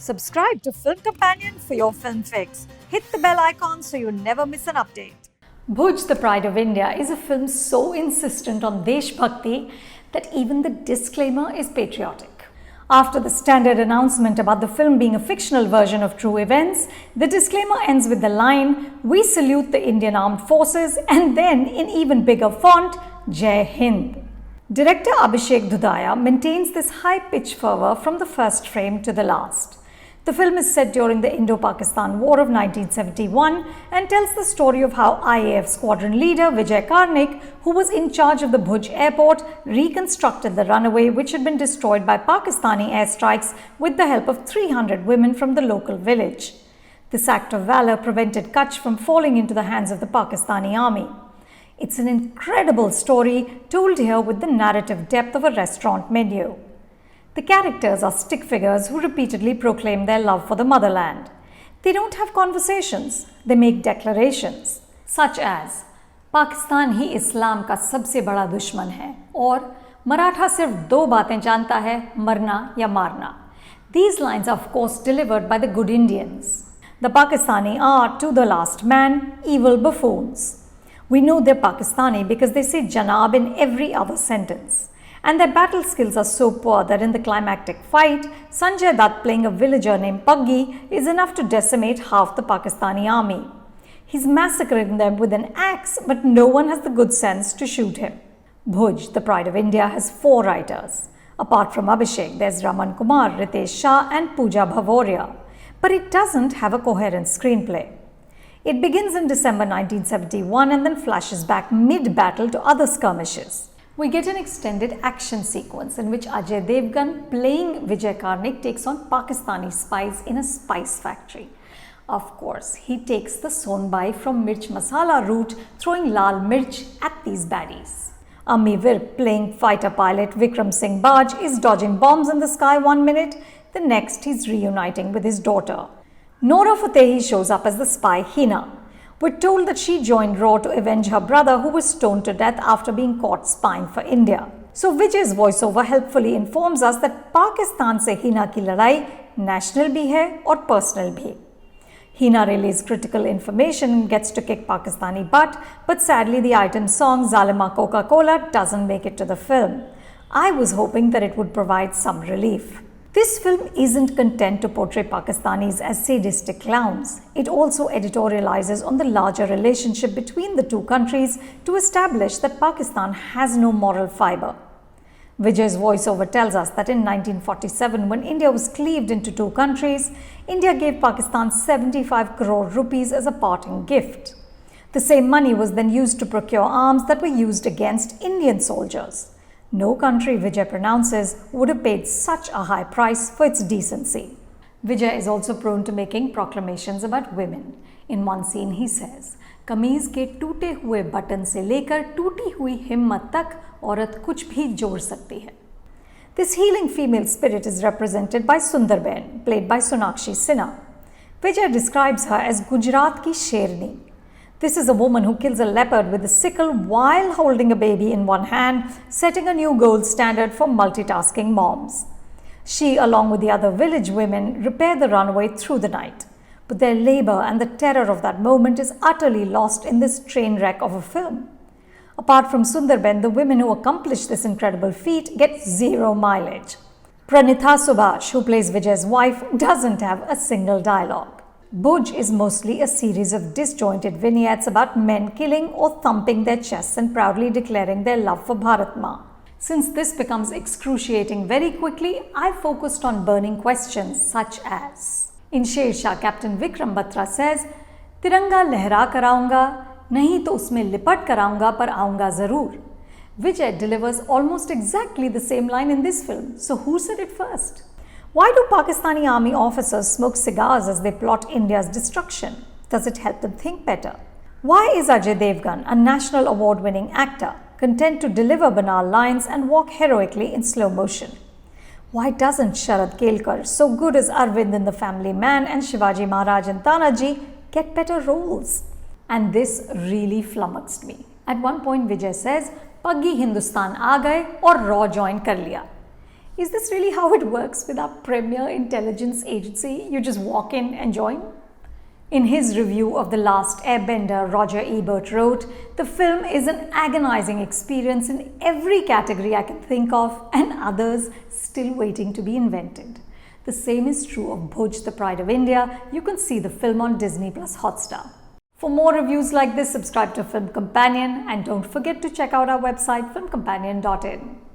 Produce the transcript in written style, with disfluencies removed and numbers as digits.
Subscribe to Film Companion for your film fix. Hit the bell icon so you never miss an update. Bhuj, the Pride of India is a film so insistent on Desh Bhakti that even the disclaimer is patriotic. After the standard announcement about the film being a fictional version of true events, the disclaimer ends with the line, "We salute the Indian Armed Forces," and then in even bigger font, "Jai Hind." Director Abhishek Dudaya maintains this high-pitched fervour from the first frame to the last. The film is set during the Indo-Pakistan War of 1971 and tells the story of how IAF squadron leader Vijay Karnik, who was in charge of the Bhuj airport, reconstructed the runway which had been destroyed by Pakistani airstrikes with the help of 300 women from the local village. This act of valor prevented Kutch from falling into the hands of the Pakistani army. It's an incredible story told here with the narrative depth of a restaurant menu. The characters are stick figures who repeatedly proclaim their love for the motherland. They don't have conversations, they make declarations, such as Pakistan ही इस्लाम का सबसे बड़ा दुश्मन है और मराठा सिर्फ दो बातें जानता है, मरना या मारना. These lines are of course delivered by the good Indians. The Pakistani are, to the last man, evil buffoons. We know they're Pakistani because they say Janab in every other sentence. And their battle skills are so poor that in the climactic fight, Sanjay Dutt playing a villager named Puggy is enough to decimate half the Pakistani army. He's massacring them with an axe, but no one has the good sense to shoot him. Bhuj, the Pride of India, has 4 writers. Apart from Abhishek, there's Raman Kumar, Ritesh Shah and Pooja Bhavoria. But it doesn't have a coherent screenplay. It begins in December 1971 and then flashes back mid-battle to other skirmishes. We get an extended action sequence in which Ajay Devgn, playing Vijay Karnik, takes on Pakistani spies in a spice factory. Of course, he takes the sonbai from Mirch Masala route, throwing lal mirch at these baddies. Ammi Virk, playing fighter pilot Vikram Singh Baj, is dodging bombs in the sky one minute, the next he's reuniting with his daughter. Nora Fatehi shows up as the spy Hina. We're told that she joined RAW to avenge her brother who was stoned to death after being caught spying for India. So Vijay's voiceover helpfully informs us that Pakistan se Hina ki ladai national bhi hai aur personal bhi. Hina relays critical information and gets to kick Pakistani butt, but sadly the item song Zalima Coca-Cola doesn't make it to the film. I was hoping that it would provide some relief. This film isn't content to portray Pakistanis as sadistic clowns. It also editorializes on the larger relationship between the two countries to establish that Pakistan has no moral fiber. Vijay's voiceover tells us that in 1947, when India was cleaved into two countries, India gave Pakistan 75 crore rupees as a parting gift. The same money was then used to procure arms that were used against Indian soldiers. No country, Vijay pronounces, would have paid such a high price for its decency. Vijay is also prone to making proclamations about women. In one scene he says, "कमीज के टूटे हुए button से लेकर टूटी हुई हिम्मत तक औरत कुछ भी जोड़ सकती है." This healing female spirit is represented by Sundarben, played by Sonakshi Sinha. Vijay describes her as Gujarat ki Sherni. This is a woman who kills a leopard with a sickle while holding a baby in one hand, setting a new gold standard for multitasking moms. She, along with the other village women, repair the runway through the night. But their labor and the terror of that moment is utterly lost in this train wreck of a film. Apart from Sundarben, the women who accomplish this incredible feat get 0 mileage. Pranitha Subhash, who plays Vijay's wife, doesn't have a single dialogue. Bhuj is mostly a series of disjointed vignettes about men killing or thumping their chests and proudly declaring their love for Bharat Ma. Since this becomes excruciating very quickly, I focused on burning questions such as, in Sher Shah, Captain Vikram Batra says, "Tiranga lehra kar aunga, nahi to usme lipat kar aunga par aunga zarur." Vijay delivers almost exactly the same line in this film, so who said it first? Why do Pakistani army officers smoke cigars as they plot India's destruction? Does it help them think better? Why is Ajay Devgn, a national award-winning actor, content to deliver banal lines and walk heroically in slow motion? Why doesn't Sharad Kelkar, so good as Arvind in The Family Man and Shivaji Maharaj in Tanaji, get better roles? And this really flummoxed me. At one point Vijay says, "Paggi Hindustan aa gaye aur raw join kar liya." Is this really how it works with our premier intelligence agency? You just walk in and join? In his review of The Last Airbender, Roger Ebert wrote, "The film is an agonizing experience in every category I can think of and others still waiting to be invented." The same is true of Bhuj, The Pride of India. You can see the film on Disney Plus Hotstar. For more reviews like this, subscribe to Film Companion and don't forget to check out our website filmcompanion.in.